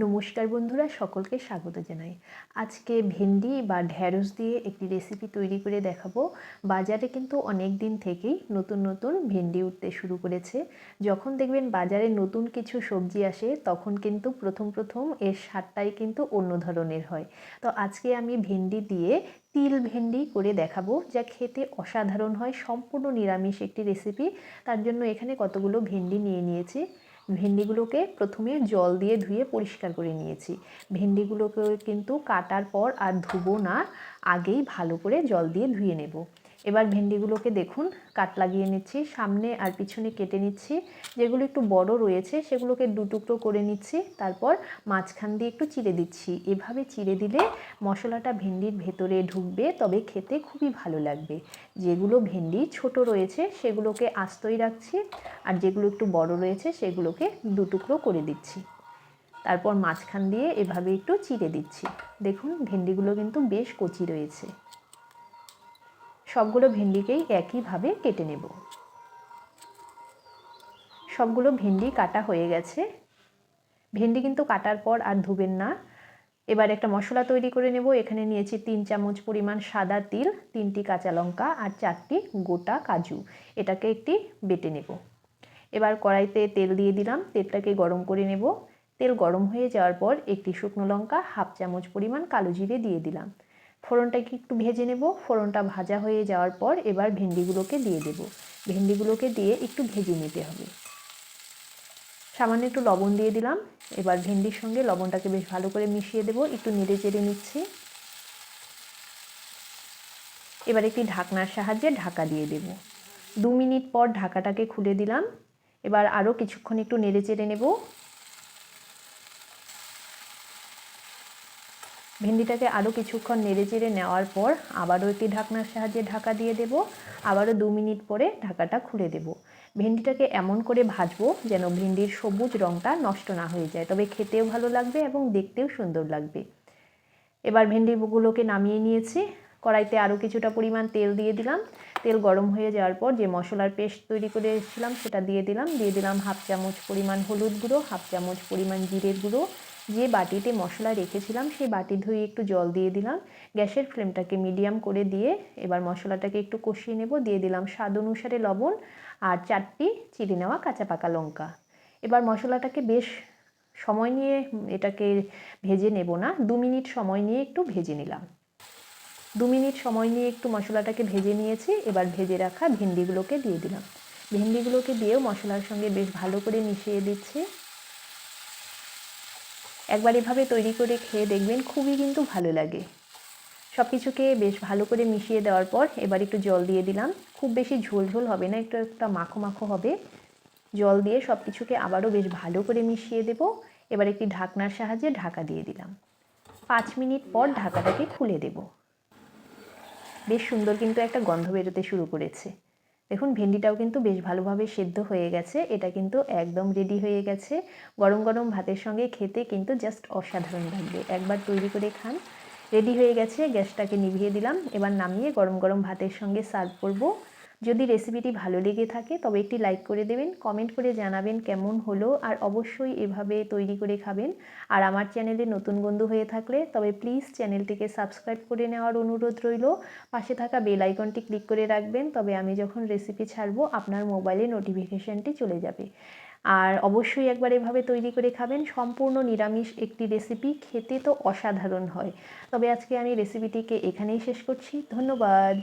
নমস্কার বন্ধুরা, সকলকে স্বাগত জানাই। আজকে ভেন্ডি বা ঢ্যাঁড়স দিয়ে একটি রেসিপি তৈরি করে দেখাবো। বাজারে কিন্তু অনেক দিন থেকেই নতুন নতুন ভেন্ডি উঠতে শুরু করেছে। যখন দেখবেন বাজারে নতুন কিছু সবজি আসে তখন কিন্তু প্রথম এর স্বাদটাই কিন্তু অন্য ধরনের হয়। তো আজকে আমি ভেন্ডি দিয়ে তিল ভেন্ডি করে দেখাবো, যা খেতে অসাধারণ হয়। সম্পূর্ণ নিরামিষ একটি রেসিপি। তার জন্য এখানে কতগুলো ভেন্ডি নিয়ে নিয়েছি। ভেন্ডিগুলোকে প্রথমে জল দিয়ে ধুয়ে পরিষ্কার করে নিয়েছি। ভেন্ডিগুলোকে কিন্তু কাটার পর আর ধুবো না, আগেই ভালো করে জল দিয়ে ধুয়ে নেব। এবার ভেন্ডিগুলোকে দেখুন কাট লাগিয়ে নিচ্ছি, সামনে আর পিছনে কেটে নিচ্ছি। যেগুলো একটু বড় রয়েছে সেগুলোকে দু টুকরো করে নিচ্ছি, তারপর মাঝখান দিয়ে একটু চিড়ে দিচ্ছি। এভাবে চিড়ে দিলে মশলাটা ভেন্ডির ভেতরে ঢুকবে, তবে খেতে খুবই ভালো লাগবে। যেগুলো ভেন্ডি ছোট রয়েছে সেগুলোকে আস্তই রাখছি, আর যেগুলো একটু বড় রয়েছে সেগুলোকে দু টুকরো করে দিচ্ছি। তারপর মাঝখান দিয়ে এভাবে একটু চিড়ে দিচ্ছি। দেখুন ভেন্ডিগুলো কিন্তু বেশ কচি রয়েছে। সবগুলো ভেন্ডিকেই একইভাবে কেটে নেব। সবগুলো ভেন্ডি কাটা হয়ে গেছে। ভেন্ডি কিন্তু কাটার পর আর ধুবেন না। এবার একটা মশলা তৈরি করে নেব। এখানে নিয়েছি 3 চামচ পরিমাণ সাদা তিল, 3টি কাঁচা লঙ্কা আর 4টি গোটা কাজু। এটাকে একটি বেটে নেব। এবার কড়াইতে তেল দিয়ে দিলাম, তেলটাকে গরম করে নেব। তেল গরম হয়ে যাওয়ার পর একটি শুকনো লঙ্কা, হাফ চামচ পরিমাণ কালো জিরে দিয়ে দিলাম। ফোড়নটাকে একটু ভেজে নেব। ফোড়নটা ভাজা হয়ে যাওয়ার পর এবার ভেন্ডিগুলোকে দিয়ে দেব। ভেন্ডিগুলোকে দিয়ে একটু ভেজে নিতে হবে। সামান্য একটু লবণ দিয়ে দিলাম। এবার ভেন্ডির সঙ্গে লবণটাকে বেশ ভালো করে মিশিয়ে দেব। একটু নেড়ে চেড়ে নিচ্ছি। এবার একটি ঢাকনার সাহায্যে ঢাকা দিয়ে দেব। 2 মিনিট পর ঢাকাটাকে খুলে দিলাম। এবার আরও কিছুক্ষণ একটু নেড়ে চেড়ে নেব। ভেন্ডিটাকে আরও কিছুক্ষণ নেড়ে চেড়ে নেওয়ার পর আবারও একটি ঢাকনার সাহায্যে ঢাকা দিয়ে দেব। আবারও 2 মিনিট পরে ঢাকাটা খুলে দেব। ভেন্ডিটাকে এমন করে ভাজবো যেন ভেন্ডির সবুজ রঙটা নষ্ট না হয়ে যায়, তবে খেতেও ভালো লাগবে এবং দেখতেও সুন্দর লাগবে। এবার ভেন্ডিগুলোকে নামিয়ে নিয়েছি। কড়াইতে আরও কিছুটা পরিমাণ তেল দিয়ে দিলাম। তেল গরম হয়ে যাওয়ার পর যে মশলার পেস্ট তৈরি করে এসেছিলাম সেটা দিয়ে দিলাম হাফ চামচ পরিমাণ হলুদ গুঁড়ো, হাফ চামচ পরিমাণ জিরের গুঁড়ো। যে বাটিতে মশলা রেখেছিলাম সেই বাটি ধুয়ে একটু জল দিয়ে দিলাম। গ্যাসের ফ্লেমটাকে মিডিয়াম করে দিয়ে এবার মশলাটাকে একটু কষিয়ে নেব। দিয়ে দিলাম স্বাদ অনুসারে লবণ আর 4টি চিড়ে নেওয়া কাঁচা পাকা লঙ্কা। এবার মশলাটাকে বেশ সময় নিয়ে এটাকে ভেজে নেব না, 2 মিনিট সময় নিয়ে একটু ভেজে নিলাম। 2 মিনিট সময় নিয়ে একটু মশলাটাকে ভেজে নিয়েছি। এবার ভেজে রাখা ভেন্ডিগুলোকে দিয়ে দিলাম। ভেন্ডিগুলোকে দিয়েও মশলার সঙ্গে বেশ ভালো করে মিশিয়ে দিচ্ছি। একবার এভাবে তৈরি করে খেয়ে দেখবেন, খুবই কিন্তু ভালো লাগে। সব কিছুকে বেশ ভালো করে মিশিয়ে দেওয়ার পর এবার একটু জল দিয়ে দিলাম। খুব বেশি ঝোল ঝোল হবে না, একটু একটা মাখো মাখো হবে। জল দিয়ে সব কিছুকে আবারও বেশ ভালো করে মিশিয়ে দেব। এবার একটি ঢাকনার সাহায্যে ঢাকা দিয়ে দিলাম। 5 মিনিট পর ঢাকাটাকে খুলে দেব। বেশ সুন্দর কিন্তু একটা গন্ধ বেরোতে শুরু করেছে। দেখুন ভেন্ডিটাও কিন্তু বেশ ভালোভাবে সেদ্ধ হয়ে গেছে। এটা কিন্তু একদম রেডি হয়ে গেছে। গরম গরম ভাতের সঙ্গে খেতে কিন্তু জাস্ট অসাধারণ লাগবে। একবার তৈরি করে খান। রেডি হয়ে গেছে, গ্যাসটাকে নিভিয়ে দিলাম। এবার নামিয়ে গরম গরম ভাতের সঙ্গে সার্ভ করব। যদি রেসিপিটি ভালো লেগে থাকে তবে একটি লাইক করে দেবেন, কমেন্ট করে জানাবেন কেমন হলো, আর অবশ্যই এভাবে তৈরি করে খাবেন। আর আমার চ্যানেলে নতুন বন্ধু হয়ে থাকলে তবে প্লিজ চ্যানেলটিকে সাবস্ক্রাইব করে নেওয়ার অনুরোধ রইল। পাশে থাকা বেল আইকনটি ক্লিক করে রাখবেন, তবে আমি যখন রেসিপি ছাড়বো আপনার মোবাইলে নোটিফিকেশানটি চলে যাবে। আর অবশ্যই একবার এভাবে তৈরি করে খাবেন। সম্পূর্ণ নিরামিষ একটি রেসিপি, খেতে তো অসাধারণ হয়। তবে আজকে আমি রেসিপিটিকে এখানেই শেষ করছি। ধন্যবাদ।